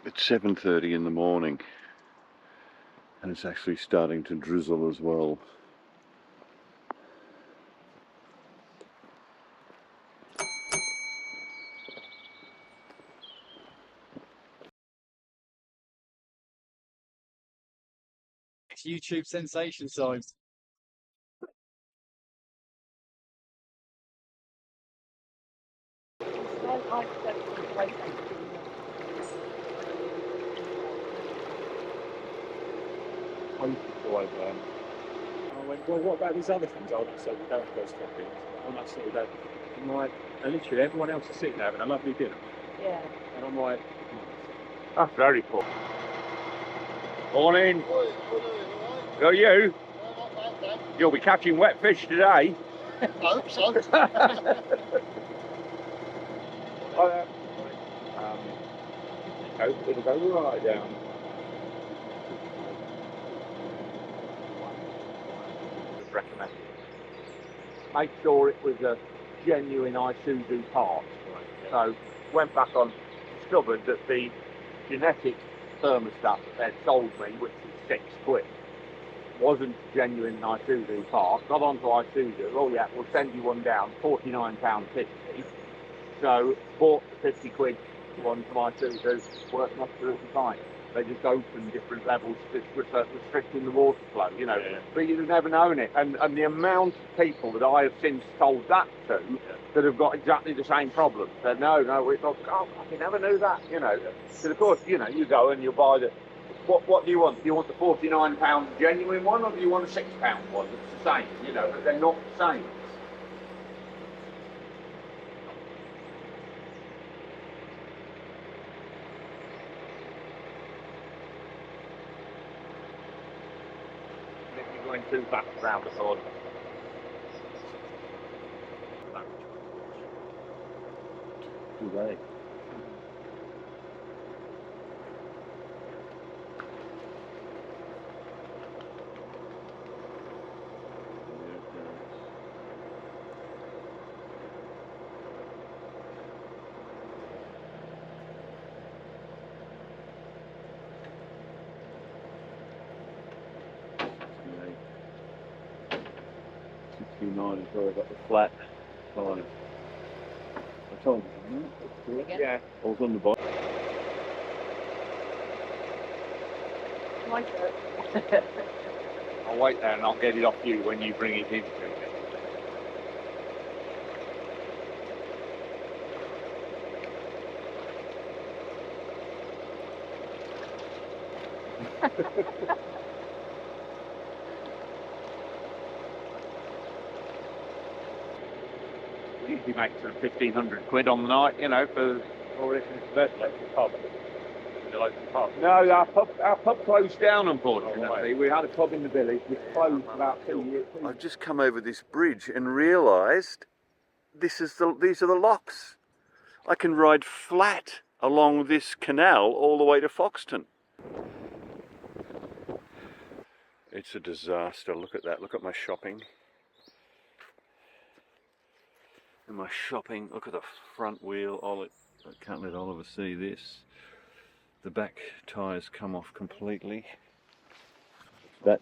It's 7:30 in the morning and it's actually starting to drizzle as well. It's YouTube sensation size. I went, well, what about these other things? I said, don't go stopping. And I saw that, I'm like, and literally everyone else is sitting there having a lovely dinner. Yeah. And I'm like, That's very cool. Morning. Go you. You'll be catching wet fish today. I hope so. It'll go right down. Recommend. Make sure it was a genuine Isuzu part. So went back on, discovered that the genetic thermostat that they'd sold me, which was £6, wasn't genuine Isuzu part. Got onto Isuzu. Oh yeah, we'll send you one down, £49.50. So bought the £50 one from Isuzu, worked absolutely fine. They just open different levels, restricting the water flow, you know. Yeah. But you've never known it. And the amount of people that I have since told that to that have got exactly the same problem. Said, no, we thought, oh, I never knew that, you know. So of course, you know, you go and you buy the, what do you want? Do you want the £49 genuine one, or do you want a £6 one that's the same, you know, but they're not the same. Going too fast round the corner. Too late. Is where I got the flat tire. I told you, yeah. I was on the bike. My shirt. I'll wait there and I'll get it off you when you bring it in. Usually make sort of £1,500 on the night, you know, or if it's the local pub. The local pub. No, our pub closed down, unfortunately. Oh, right. We had a pub in the village, which closed about 2 years. I've just come over this bridge and realised these are the locks. I can ride flat along this canal all the way to Foxton. It's a disaster. Look at that. Look at my shopping. And my shopping. Look at the front wheel. I can't let Oliver see this. The back tyres come off completely.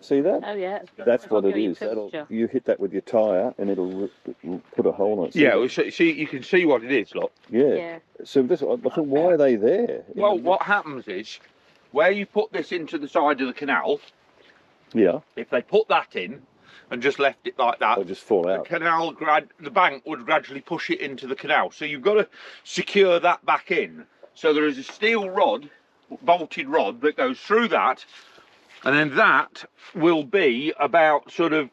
See that? Oh yeah. That's what it is. You hit that with your tyre and it'll put a hole in it. Yeah, see, you can see what it is, look. Yeah. So I thought, why are they there? Well, what happens is, where you put this into the side of the canal, yeah. If they put that in and just left it like that, it'll just fall out. The bank would gradually push it into the canal. So you've got to secure that back in. So there is a steel rod, bolted rod, that goes through that, and then that will be about sort of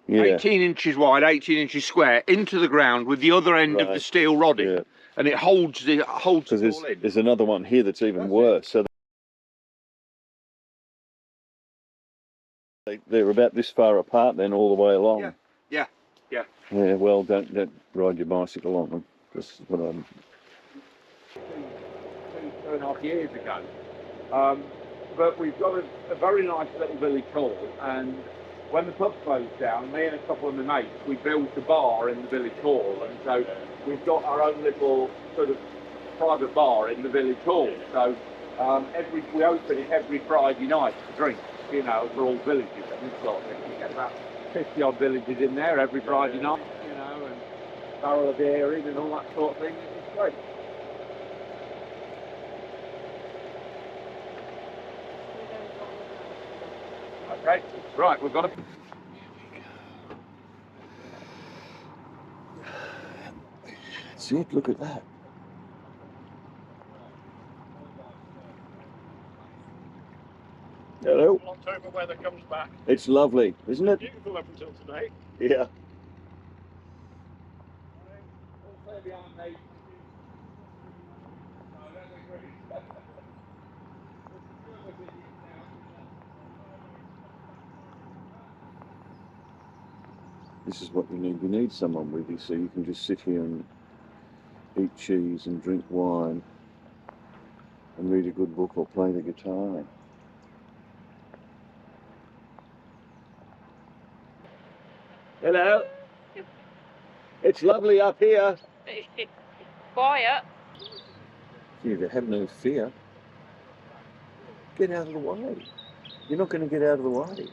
18 inches wide, 18 inches square, into the ground with the other end of the steel rod in, and it holds it all in. There's another one here that's even worse. So they're about this far apart then all the way along. Yeah. Yeah, well, don't ride your bicycle on them. This is what I'm... 2.5 years ago. But we've got a very nice little village hall, and when the pub closed down, me and a couple of my mates, we built a bar in the village hall, and so we've got our own little sort of private bar in the village hall. So We open it every Friday night to drink, you know, for all villages and this sort of thing. We get about 50 odd villages in there every Friday night, you know, and barrel of beer in and all that sort of thing. It's great. Okay, right, we've got to. That's it, look at that. Hello. October weather comes back. It's lovely, isn't it? Beautiful up until today. Yeah. This is what you need. You need someone with you so you can just sit here and eat cheese and drink wine and read a good book or play the guitar. Hello. It's lovely up here. Quiet. You have no fear. Get out of the way. You're not going to get out of the way.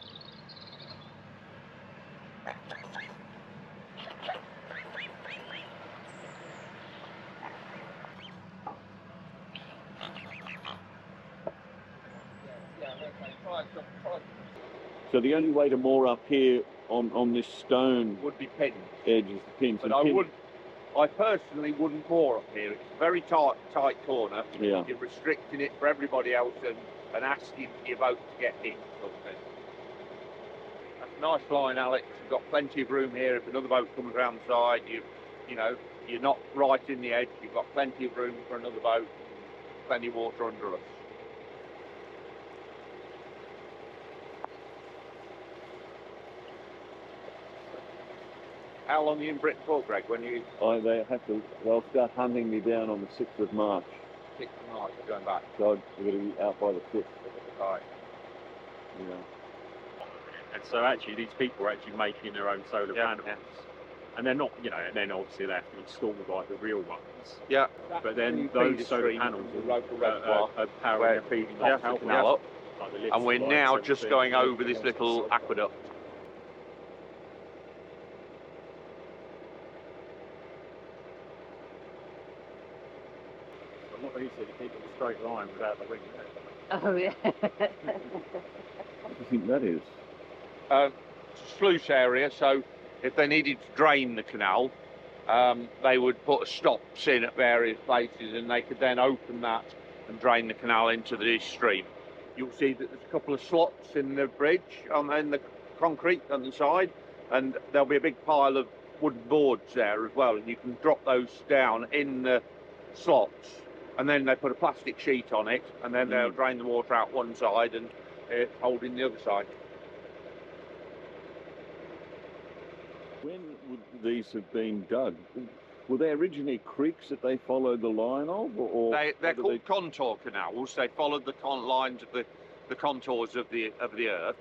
So the only way to moor up here on this stone Would be pins. edge is the pins. But and I personally wouldn't moor up here. It's a very tight corner. Yeah. You're restricting it for everybody else and asking your boat to get in. Sort of thing. That's a nice line, Alex. You've got plenty of room here. If another boat comes around the side, you know, you're not right in the edge. You've got plenty of room for another boat. Plenty of water under us. How long are you in Britain for, Greg? When you They'll start hunting me down on the 6th of March. 6th of March, you're going back? So I'm going to be out by the 5th. Right. Yeah. And so actually these people are actually making their own solar panels. Yeah. And they're not, you know, and then obviously they have to install like the real ones. Yeah. But then those solar panels are powering where their feeding off the the canal up. like the lifts And we're lights, now just everything. going over this little aqueduct. It's not easy to keep it a straight line without the wing. Oh yeah. What do you think that is? Sluice area, so if they needed to drain the canal, they would put stops in at various places and they could then open that and drain the canal into the stream. You'll see that there's a couple of slots in the bridge, in the concrete on the side, and there'll be a big pile of wooden boards there as well, and you can drop those down in the slots, and then they put a plastic sheet on it, and then they'll drain the water out one side and hold in the other side. When would these have been dug? Were they originally creeks that they followed the line of? Or They're called contour canals. They followed the lines of the contours of the earth,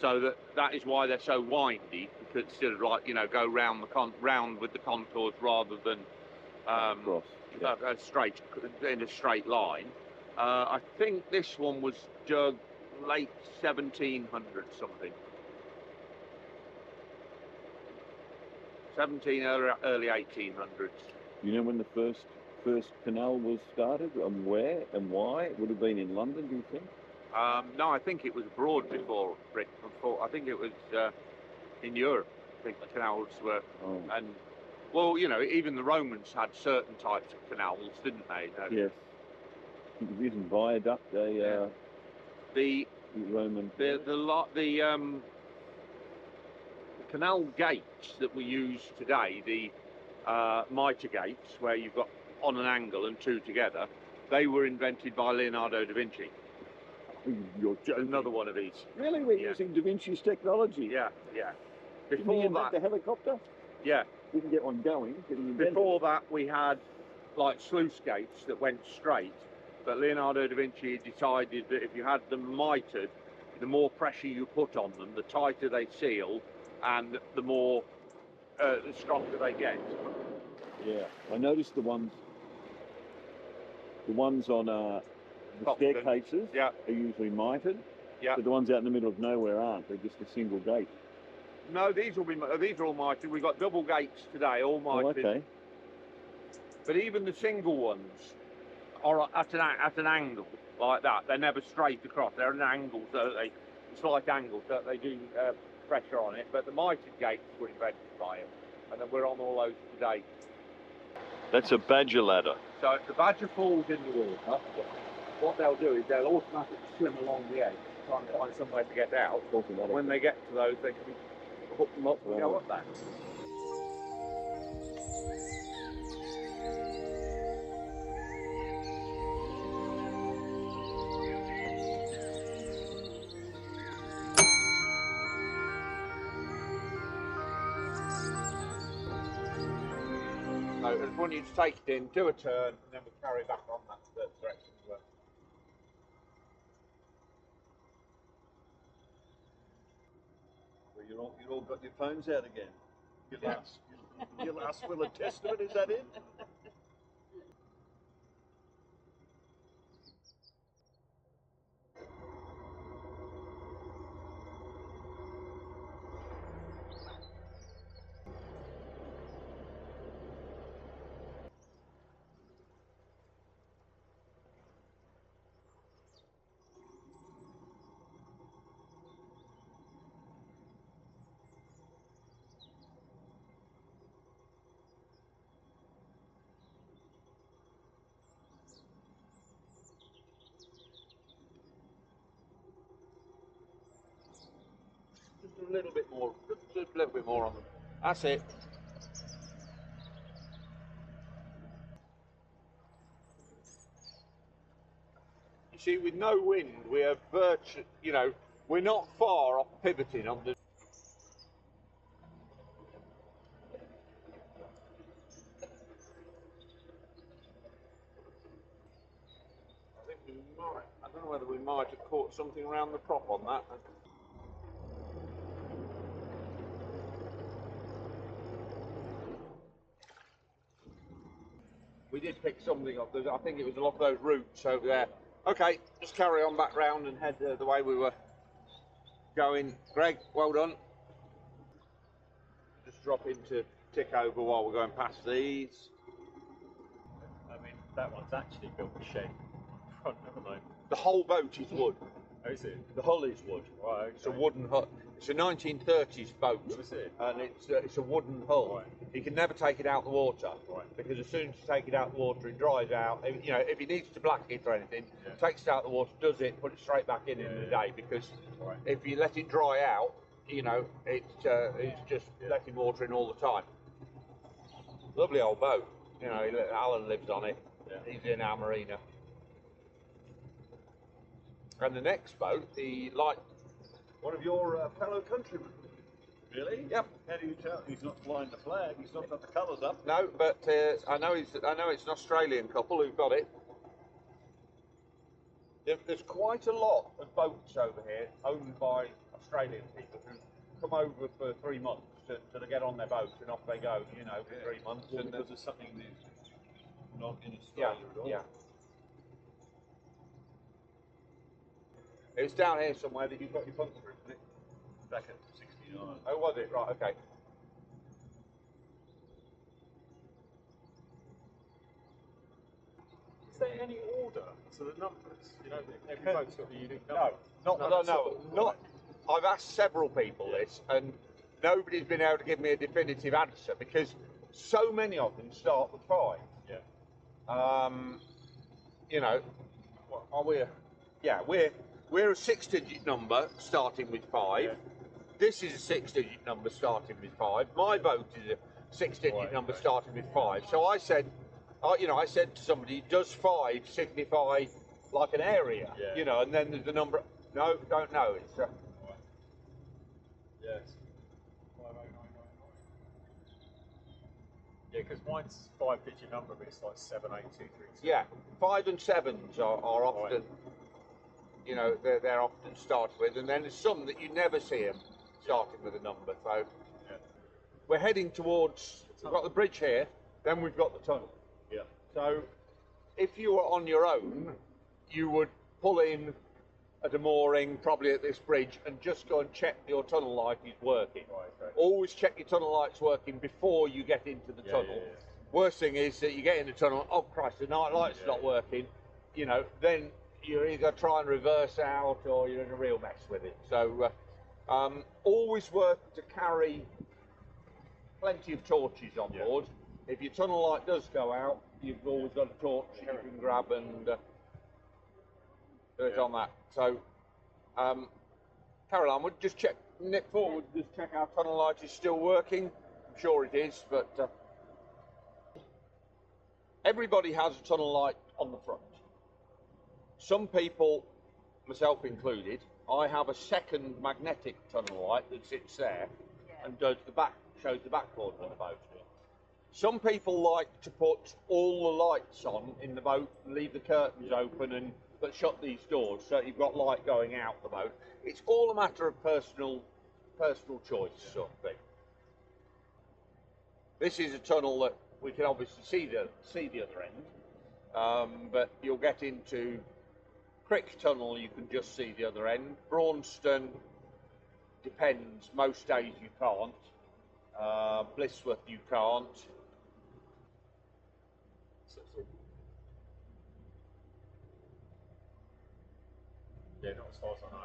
so that is why they're so windy, because instead of like, you know, go round round with the contours rather than across, yeah. in a straight line. I think this one was dug late 1700 something. early 1800s. You know when the first canal was started, and where and why? It would have been in London, do you think? No, I think it was abroad before Britain. I think it was in Europe. I think the canals were, and well, you know, even the Romans had certain types of canals, didn't they? Yes. Using viaduct, the Roman. The canal gates that we use today, the mitre gates, where you've got on an angle and two together, they were invented by Leonardo da Vinci. You're joking. Another one of these. Really? We're using Da Vinci's technology? Yeah, yeah. Before that, the helicopter? Yeah. Didn't get one going. Before that, we had like sluice gates that went straight, but Leonardo da Vinci decided that if you had them mitred, the more pressure you put on them, the tighter they seal, and the more, the stronger they get. Yeah, I noticed the ones on The Top of them. staircases Yeah. are usually mitred. Yeah. But the ones out in the middle of nowhere aren't. They're just a single gate. No, these are all mitred. We've got double gates today, all mitred. Oh, okay. But even the single ones are at an angle like that. They're never straight across. They're at an angle, so they slight angle, so they do pressure on it. But the mitred gates were invented by him, and then we're on all those today. That's a badger ladder. So if the badger falls in the water, what they'll do is they'll automatically swim along the edge, trying to find somewhere to get out. And when they get to those, they can hook them up and go up there. So I just want you to take it in, do a turn, and then we'll carry back on that direction as well. Well, you all got your phones out again. Your last will and testament, is that it? Just a little bit more, just a little bit more on them. That's it. You see, with no wind, we are virtually, we're not far off pivoting on the. I think we might. I don't know whether we might have caught something around the prop on that. We did pick something up. I think it was a lot of those roots over there. Okay, just carry on back round and head the way we were going. Greg, well done. Just drop into tick over while we're going past these. I mean, that one's actually built a shed in front, haven't they? The whole boat is wood. Oh, is it? The hull is wood. Right, okay. It's a wooden hut. It's a 1930s boat. Oh, is it? And it's a wooden hull. Right. You can never take it out the water. Right. Because as soon as you take it out the water, it dries out. If it needs to black it or anything, Yeah. takes it out the water, does it, put it straight back in the day. Because if you let it dry out, it's just letting water in all the time. Lovely old boat. Alan lives on it. Yeah. He's in our marina. And the next boat, One of your fellow countrymen. Really? Yep. How do you tell? He's not flying the flag. He's not got the colours up. No, but I know it's an Australian couple who've got it. There's quite a lot of boats over here owned by Australian people who come over for 3 months to get on their boat and off they go. For 3 months. Well, and because there's something that's not in Australia at all. Yeah. It's down here somewhere that you've got your puncture, isn't it? Back at 69. Oh, was it? Right, okay. Is there any order to the numbers? Every boat's got a unique No, number. not. I've asked several people this, and nobody's been able to give me a definitive answer because so many of them start with 5. Yeah. What are we? Yeah, we're a 6-digit number starting with 5. Yeah. This is a 6-digit number starting with 5. My boat is a 6-digit number starting with 5. So I said, I said to somebody, does 5 signify like an area? Yeah. And then there's the number. No, don't know. It's Yes. 50999. Yeah, because mine's 5-digit number, but it's like 78232. yeah. 5 and 7s are often. Right. They're often started with, and then there's some that you never see them starting with a number. So Yeah. we're heading towards. We've got the bridge here, then we've got the tunnel. Yeah. So if you were on your own, you would pull in at a mooring, probably at this bridge, and just go and check your tunnel light is working. Right, okay. Always check your tunnel light's working before you get into the tunnel. Yeah. Worst thing is that you get in the tunnel, oh Christ, the night light's not working, you know, then you're either trying to reverse out or you're in a real mess with it. So always work to carry plenty of torches on board. If your tunnel light does go out, you've always got a torch you can grab and do it on that. So Caroline, would just check, nip forward, just check our tunnel light is still working. I'm sure it is, but everybody has a tunnel light on the front. Some people, myself included, I have a second magnetic tunnel light that sits there and does the back, shows the backboard of the boat. Some people like to put all the lights on in the boat and leave the curtains open but shut these doors so you've got light going out the boat. It's all a matter of personal choice sort of thing. This is a tunnel that we can obviously see the other end, but you'll get into Crick Tunnel, you can just see the other end. Braunston, depends, most days you can't. Blissworth you can't. Yeah, not as far as I know.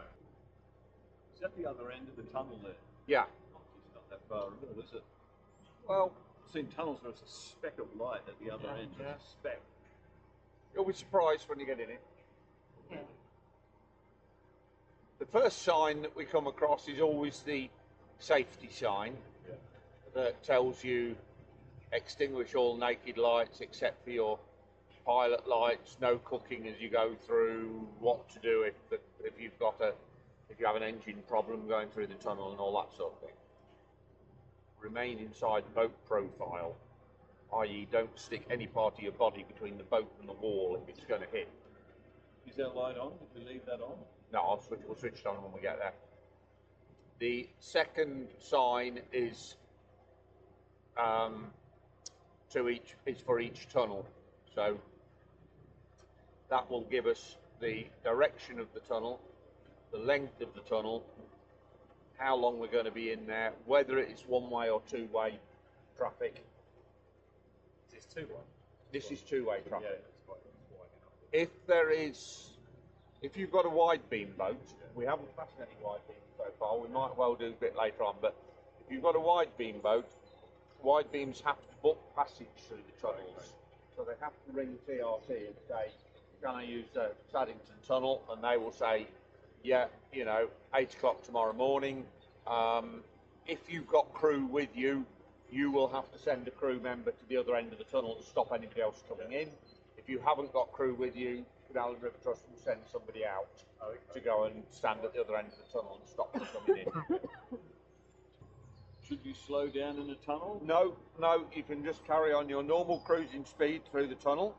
Is that the other end of the tunnel there? Yeah. It's not that far at all, is it? Well, I've seen tunnels where it's a speck of light at the other end. Yeah. Just a speck. you'll be surprised when you get in it. The first sign that we come across is always the safety sign that tells you extinguish all naked lights except for your pilot lights, no cooking as you go through, what to do if you have an engine problem going through the tunnel and all that sort of thing. Remain inside boat profile, i.e. don't stick any part of your body between the boat and the wall if it's going to hit. Is that light on? Did we leave that on? No, we'll switch it on when we get there. The second sign is for each tunnel, so that will give us the direction of the tunnel, the length of the tunnel, how long we're going to be in there, whether it's one-way or two-way traffic. It's two-way. This is two-way traffic. Yeah, it's quite wide enough. If you've got a wide beam boat, we haven't passed any wide beams so far, we might well do a bit later on, but if you've got a wide beam boat, wide beams have to book passage through the tunnels. So they have to ring TRT and say, can I use the Saddington Tunnel? And they will say, yeah, 8 o'clock tomorrow morning. If you've got crew with you, you will have to send a crew member to the other end of the tunnel to stop anybody else coming in. If you haven't got crew with you, Canal and River Trust will send somebody out to go and stand at the other end of the tunnel and stop them coming in. Should you slow down in the tunnel? No, you can just carry on your normal cruising speed through the tunnel.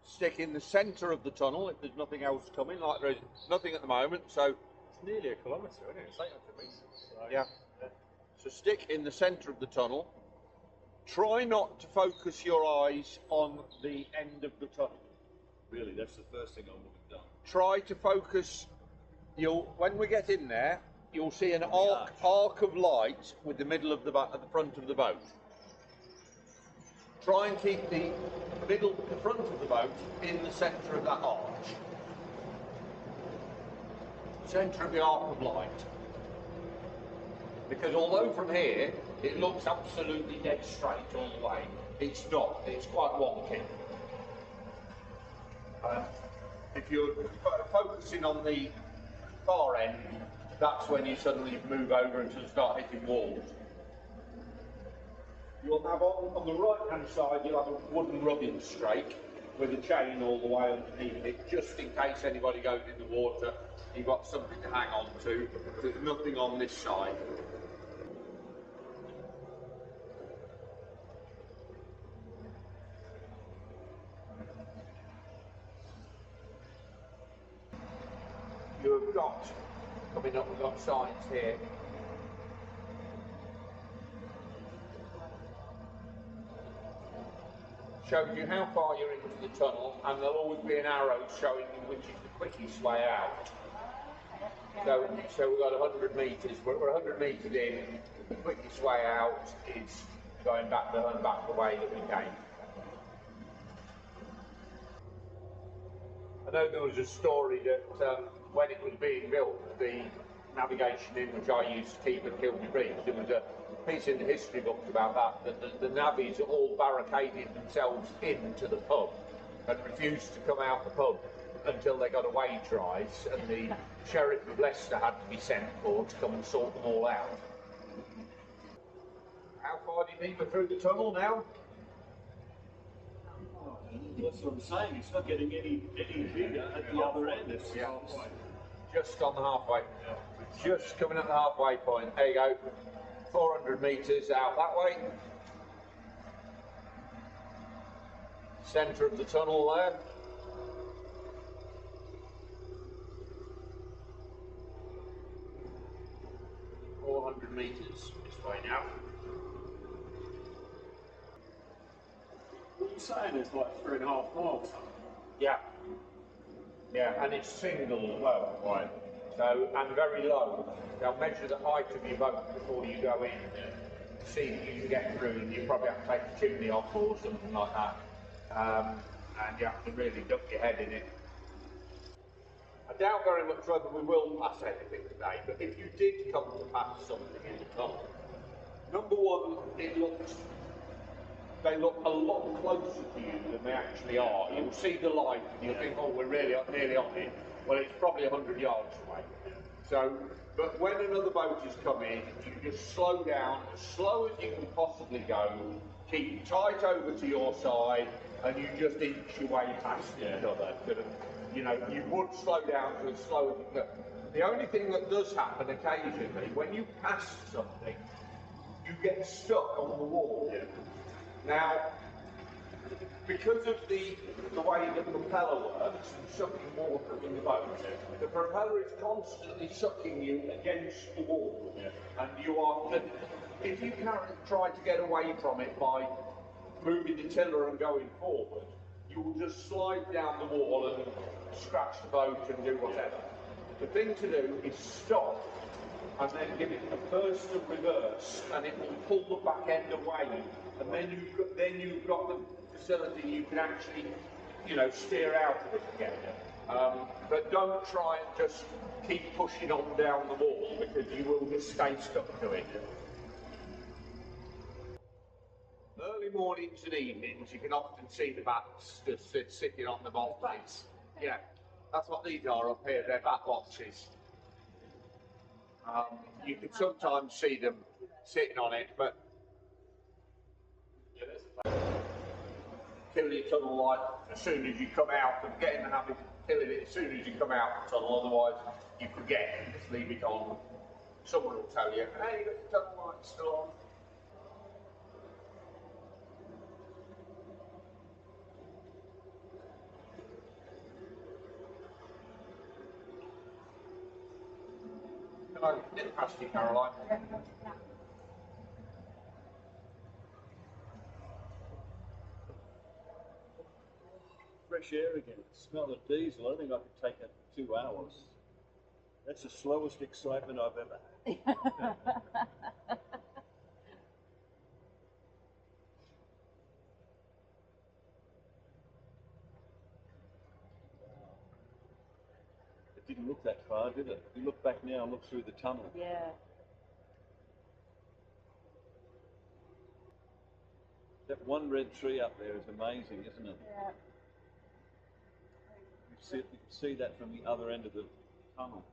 Stick in the centre of the tunnel if there's nothing else coming, like there's nothing at the moment, so... It's nearly a kilometre, isn't it? It's 800 metres. So, yeah. So stick in the centre of the tunnel. Try not to focus your eyes on the end of the tunnel. Really, that's the first thing I would have done. Try to focus, when we get in there, you'll see an arc of light with the middle of the front of the boat. Try and keep the front of the boat in the centre of that arch. Centre of the arc of light. Because although from here it looks absolutely dead straight all the way, it's not. It's quite wonky. If you're focusing on the far end, that's when you suddenly move over and start hitting walls. You'll have on the right hand side, you'll have a wooden rubbing strake with a chain all the way underneath it, just in case anybody goes in the water, you've got something to hang on to. There's nothing on this side. You've got, coming up, we've got signs here. shows you how far you're into the tunnel, and there'll always be an arrow showing you which is the quickest way out. So we've got 100 metres, we're 100 metres in, the quickest way out is going back the way that we came. I know there was a story that when it was being built, the navigation in which I used to keep at Kilby Bridge, there was a piece in the history books about that the navvies all barricaded themselves into the pub and refused to come out the pub until they got a wage rise, and the Sheriff of Leicester had to be sent for to come and sort them all out. How far do you think we're through the tunnel now? That's what I'm saying, it's not getting any bigger at the other end. It's just on the halfway. Just coming at the halfway point. There you go. 400 metres out that way. Centre of the tunnel there. Metres this way now. What are you saying? It's like 3.5 miles. Yeah. Yeah, and it's single as well. Right. So, and very low. They'll measure the height of your boat before you go in to see if you can get through, and you probably have to take the chimney off or something like that. And you have to really duck your head in it. I doubt very much whether we will pass anything today, but if you did come to pass something in the tunnel, number one, they look a lot closer to you than they actually are. You'll see the light and you'll think, oh, we're really nearly on it. Well, it's probably 100 yards away. So, but when another boat is coming, you just slow down, as slow as you can possibly go, keep tight over to your side, and you just inch your way past each other. You know, you would slow down to as slow as you can. The only thing that does happen occasionally, when you pass something, you get stuck on the wall. Yeah. Now, because of the way the propeller works and sucking water in the boat, the propeller is constantly sucking you against the wall. Yeah. And you are, if you try to get away from it by moving the tiller and going forward, you will just slide down the wall and scratch the boat and do whatever. The thing to do is stop and then give it a burst of reverse, and it will pull the back end away, and then you've got the facility you can actually, you know, steer out of it again. But don't try and just keep pushing on down the wall, because you will just stay stuck to it. Early mornings and evenings, you can often see the bats just sitting on the boxes. Yeah, that's what these are up here, they're bat boxes. You can sometimes see them sitting on it, but kill your tunnel light as soon as you come out, and get in the habit of killing it as soon as you come out the tunnel, otherwise you forget and just leave it on. Someone will tell you, hey, you've got your tunnel light still on. Hello, get past you, Caroline. Fresh air again. Smell of diesel. I think I could take it 2 hours. That's the slowest excitement I've ever had. It didn't look that far, did it? You look back now and look through the tunnel. Yeah. That one red tree up there is amazing, isn't it? Yeah. You can see that from the other end of the tunnel.